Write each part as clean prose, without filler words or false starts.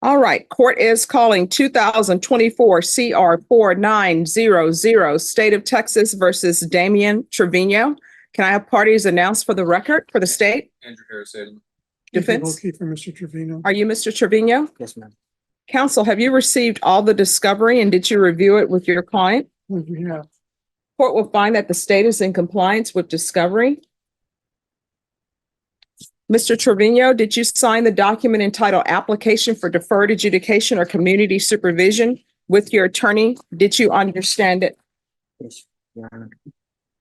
All right, court is calling 2024 CR 4900, State of Texas versus Damian Trevino. Can I have parties announced for the record for the state? Andrew Harris, Salem. Defense? For Mr. Trevino. Are you Mr. Trevino? Yes, ma'am. Counsel, have you received all the discovery and did you review it with your client? We have. Court will find that the state is in compliance with discovery. Mr. Trevino, did you sign the document entitled Application for Deferred Adjudication or Community Supervision with your attorney? Did you understand it? Yes, Your Honor.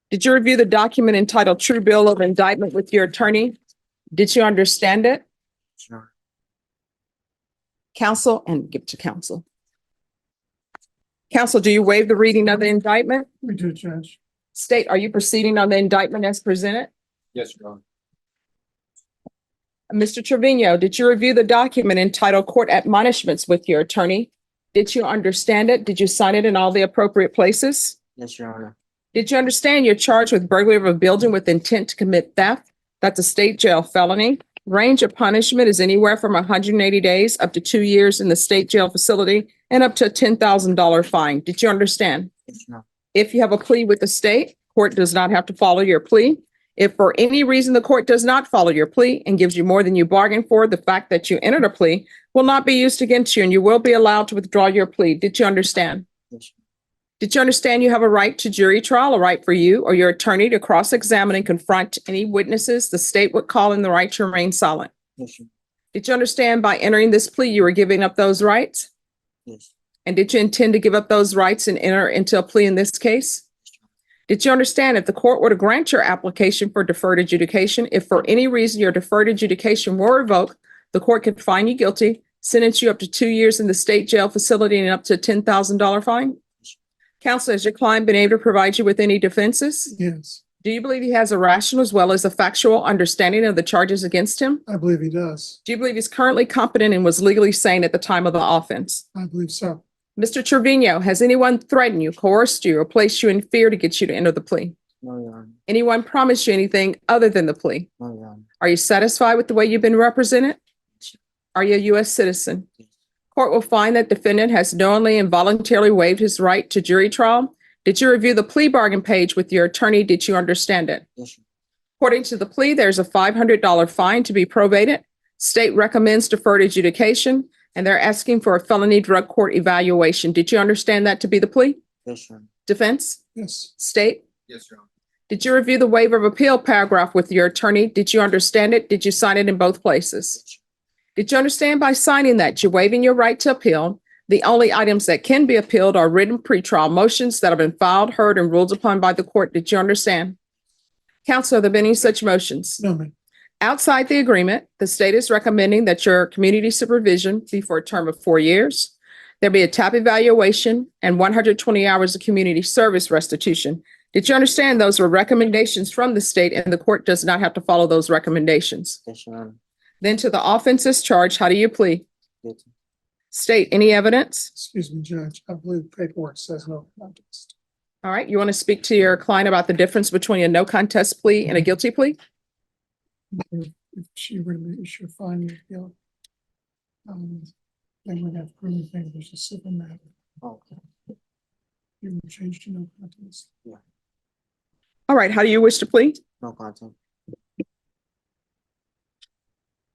Did you review the document entitled True Bill of Indictment with your attorney? Did you understand it? Yes, Your Honor. Counsel, and give to counsel. Counsel, do you waive the reading of the indictment? We do, Judge. State, are you proceeding on the indictment as presented? Yes, Your Honor. Mr. Trevino, did you review the document entitled Court Admonishments with your attorney? Did you understand it? Did you sign it in all the appropriate places? Yes, Your Honor. Did you understand you're charged with burglary of a building with intent to commit theft? That's a state jail felony. Range of punishment is anywhere from 180 days up to 2 years in the state jail facility and up to a $10,000 fine. Did you understand? Yes, Your Honor. If you have a plea with the state, court does not have to follow your plea. If for any reason the court does not follow your plea and gives you more than you bargained for, the fact that you entered a plea will not be used against you and you will be allowed to withdraw your plea. Did you understand? Yes, Did you understand you have a right to jury trial, a right for you or your attorney to cross-examine and confront any witnesses the state would call in the right to remain silent? yes, Your Did you understand by entering this plea you were giving up those rights? Honor. Yes, And did you intend to give up those rights and enter into a plea in this case? Did you understand if the court were to grant your application for deferred adjudication, if for any reason your deferred adjudication were revoked, the court could find you guilty, sentence you up to 2 years in the state jail facility and up to a $10,000 fine? Counsel, has your client been able to provide you with any defenses? Yes, Do you believe he has a rational as well as a factual understanding of the charges against him? I believe he does. Do you believe he's currently competent and was legally sane at the time of the offense? I believe so. Mr. Trevino, has anyone threatened you, coerced you, or placed you in fear to get you to enter the plea? no, Your Honor. Anyone promised you anything other than the plea? No, Your Honor. Are you satisfied with the way you've been represented? Are you a U.S. citizen? Court will find that defendant has knowingly and voluntarily waived his right to jury trial. Did you review the plea bargain page with your attorney? Did you understand it? Yes, Your According to the plea, there's a $500 fine to be probated. State recommends deferred adjudication, and they're asking for a felony drug court evaluation. Did you understand that to be the plea? Yes, Your Honor. Defense? Yes, State? Yes, Your Honor. Did you review the waiver of appeal paragraph with your attorney? Did you understand it? Did you sign it in both places? Did you understand by signing that you're waiving your right to appeal? The only items that can be appealed are written pretrial motions that have been filed, heard, and ruled upon by the court. Did you understand? Counsel, have there been any such motions? no, ma'am. Outside the agreement, the state is recommending that your community supervision be for a term of 4 years. There be a TAP evaluation and 120 hours of community service restitution. Did you understand those were recommendations from the state and the court does not have to follow those recommendations? Yes, Your Honor. Then to the offenses charged, how do you plead? Guilty. State, any evidence? Excuse me, Judge. I believe the paperwork says no contest. All right, you want to speak to your client about the difference between a no contest plea and a guilty plea? If she were to issue a finding of guilt, then we'd have to prove anything. There's a civil matter. Okay. You would change to no contest. All right, how do you wish to plead? No content.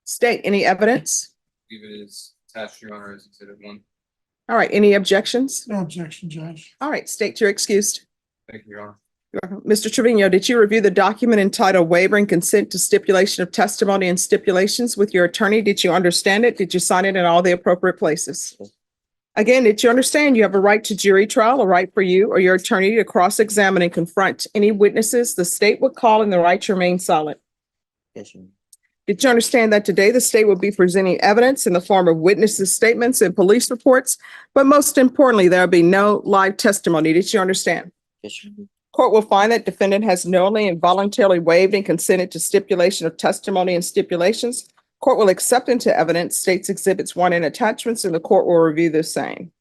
State, any evidence? Believe it is attached, Your Honor, as Exhibit 1. All right, any objections? No objection, Judge. All right, state you're excused. Thank you, Your Honor. Mr. Trevino, did you review the document entitled Waiver and Consent to Stipulation of Testimony and Stipulations with your attorney? Did you understand it? Did you sign it in all the appropriate places? Yes. Again, did you understand you have a right to jury trial, a right for you or your attorney to cross-examine and confront any witnesses the state would call in the right to remain silent? Yes, Your Honor. Did you understand that today the state will be presenting evidence in the form of witnesses' statements and police reports? But most importantly, there'll be no live testimony. Did you understand? Yes, Your Honor. Court will find that defendant has knowingly and voluntarily waived and consented to stipulation of testimony and stipulations. Court will accept into evidence states exhibits 1 and attachments, and the court will review the same.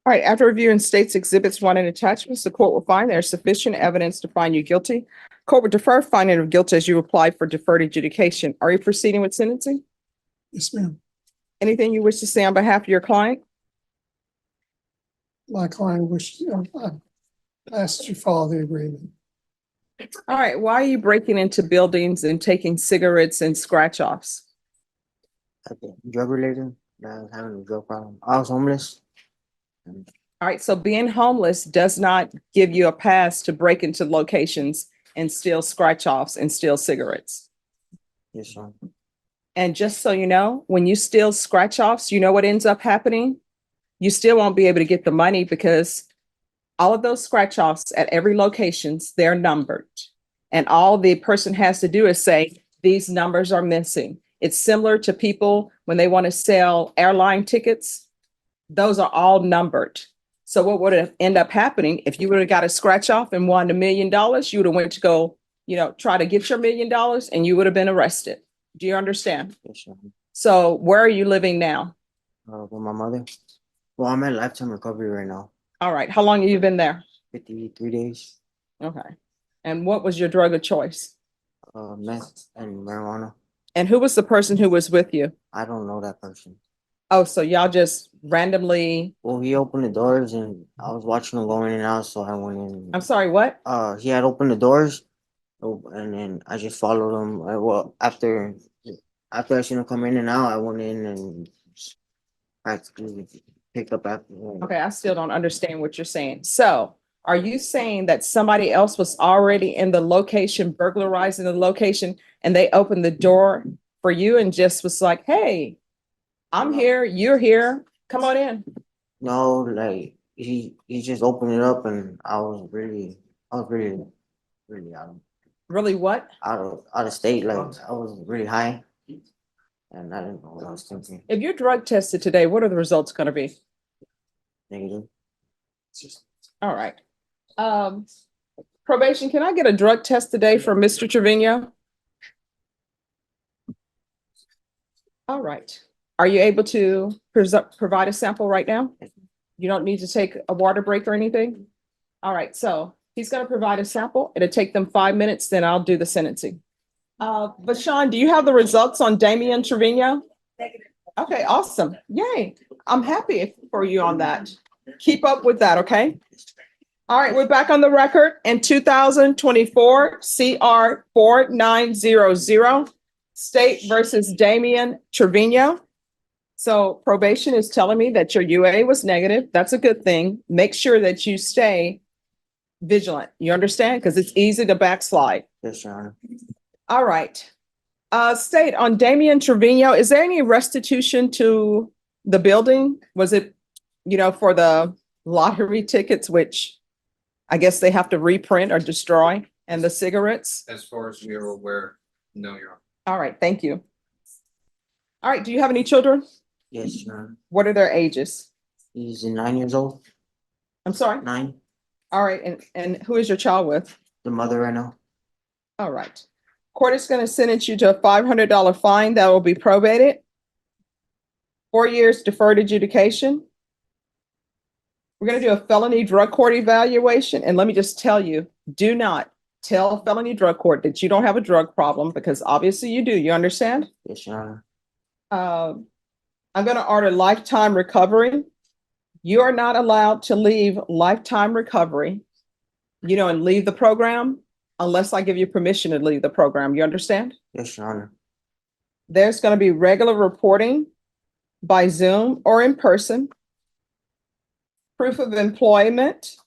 All right, after reviewing states exhibits 1 and attachments, the court will find there is sufficient evidence to find you guilty. Court will defer finding of guilt as you apply for deferred adjudication. Are you proceeding with sentencing? Yes, ma'am. Anything you wish to say on behalf of your client? My client wishes, I asked you to follow the agreement. All right, why are you breaking into buildings and taking cigarettes and scratch offs? Okay, drug related. I was having a drug problem. I was homeless. All right, so being homeless does not give you a pass to break into locations and steal scratch offs and steal cigarettes. Yes, Your Honor. And just so you know, when you steal scratch offs, you know what ends up happening? You still won't be able to get the money because all of those scratch offs at every locations, they're numbered. And all the person has to do is say, these numbers are missing. It's similar to people when they want to sell airline tickets. Those are all numbered. So what would have end up happening if you would have got a scratch off and won $1 million, you would have went to go, try to get your $1 million and you would have been arrested. Do you understand? Yes, Your Honor. So where are you living now? With my mother. Well, I'm at lifetime recovery right now. All right. How long have you been there? 53 days. Okay. And what was your drug of choice? Meth and marijuana. And who was the person who was with you? I don't know that person. Oh, so y'all just randomly, Well, he opened the doors and I was watching him go in and out, so I went in. I'm sorry, what? He had opened the doors, and then I just followed him. Well, after I seen him come in and out, I went in and practically picked up after him. Okay, I still don't understand what you're saying. So are you saying that somebody else was already in the location, burglarizing the location, and they opened the door for you and just was like, hey, I'm here, you're here, come on in. No, like he just opened it up, and I was really Really what? out of state. Like I was really high, and I didn't know what I was thinking. If you're drug tested today, what are the results going to be? Negative. All right. Probation, can I get a drug test today from Mr. Trevino? All right. Are you able to provide a sample right now? You don't need to take a water break or anything? All right, so he's going to provide a sample. It'll take them 5 minutes, then I'll do the sentencing. But Sean, do you have the results on Damian Trevino? Negative. Okay, awesome. Yay. I'm happy for you on that. Keep up with that, okay? All right, we're back on the record in 2024 CR 4900, State versus Damian Trevino. So probation is telling me that your UA was negative. That's a good thing. Make sure that you stay vigilant. You understand? Because it's easy to backslide. Yes, Your Honor. All right. State, on Damian Trevino, is there any restitution to the building? Was it, for the lottery tickets, which I guess they have to reprint or destroy, and the cigarettes? As far as we are aware, no, Your Honor. All right, thank you. All right, do you have any children? Yes, Your Honor. What are their ages? He's 9 years old. I'm sorry? 9. All right, and who is your child with? The mother right now. All right. Court is going to sentence you to a $500 fine that will be probated. 4 years deferred adjudication. We're going to do a felony drug court evaluation. And let me just tell you, do not tell felony drug court that you don't have a drug problem, because obviously you do. You understand? Yes, Your I'm going to order lifetime recovery. You are not allowed to leave lifetime recovery, and leave the program unless I give you permission to leave the program. You understand? Yes, Your Honor. There's going to be regular reporting by Zoom or in person. Proof of employment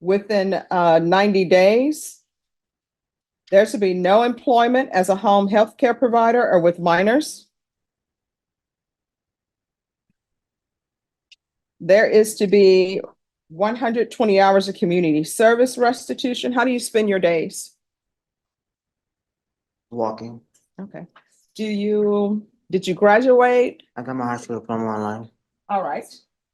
within 90 days. There should be no employment as a home health care provider or with minors. There is to be 120 hours of community service restitution. How do you spend your days? Walking. Okay. Did you graduate? I got my high school diploma online. All right.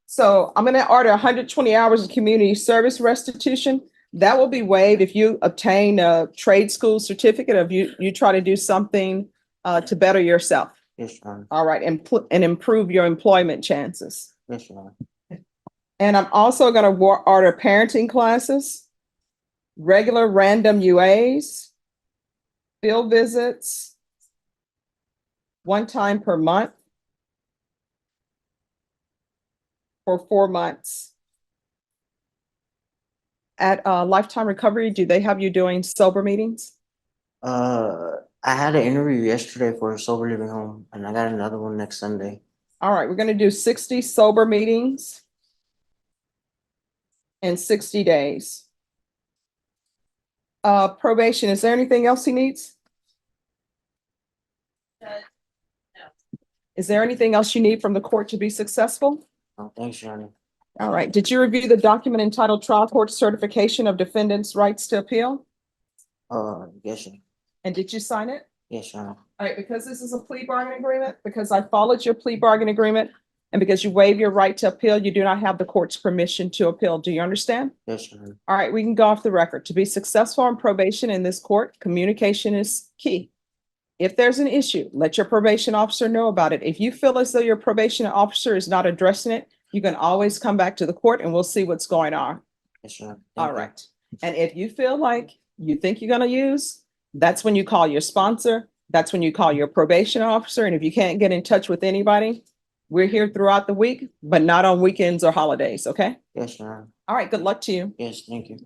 So I'm going to order 120 hours of community service restitution. That will be waived if you obtain a trade school certificate, of you try to do something to better yourself. Yes, Your Honor. All right. And improve your employment chances. Yes, Your Honor. And I'm also going to order parenting classes, regular random UAs, field visits, one time per month for 4 months. At Lifetime Recovery, do they have you doing sober meetings? I had an interview yesterday for a sober living home, and I got another one next Sunday. All right, we're gonna do 60 sober meetings in 60 days. Probation, is there anything else he needs? Is there anything else you need from the court to be successful? Oh, thanks, Your Honor. All right, did you review the document entitled Trial Court Certification of Defendant's Rights to Appeal? Yes, sir. And did you sign it? Yes, Your Honor. All right, because this is a plea bargain agreement, because I followed your plea bargain agreement, and because you waive your right to appeal, you do not have the court's permission to appeal. Do you understand? Yes, Your Honor. All right, we can go off the record. To be successful on probation in this court, communication is key. If there's an issue, let your probation officer know about it. If you feel as though your probation officer is not addressing it, you can always come back to the court and we'll see what's going on. Yes, Your Honor. All Thank you. right. And if you feel like you think you're gonna use, that's when you call your sponsor. That's when you call your probation officer. And if you can't get in touch with anybody, we're here throughout the week, but not on weekends or holidays, okay? Yes, Your Honor. All right, good luck to you. Yes, thank you.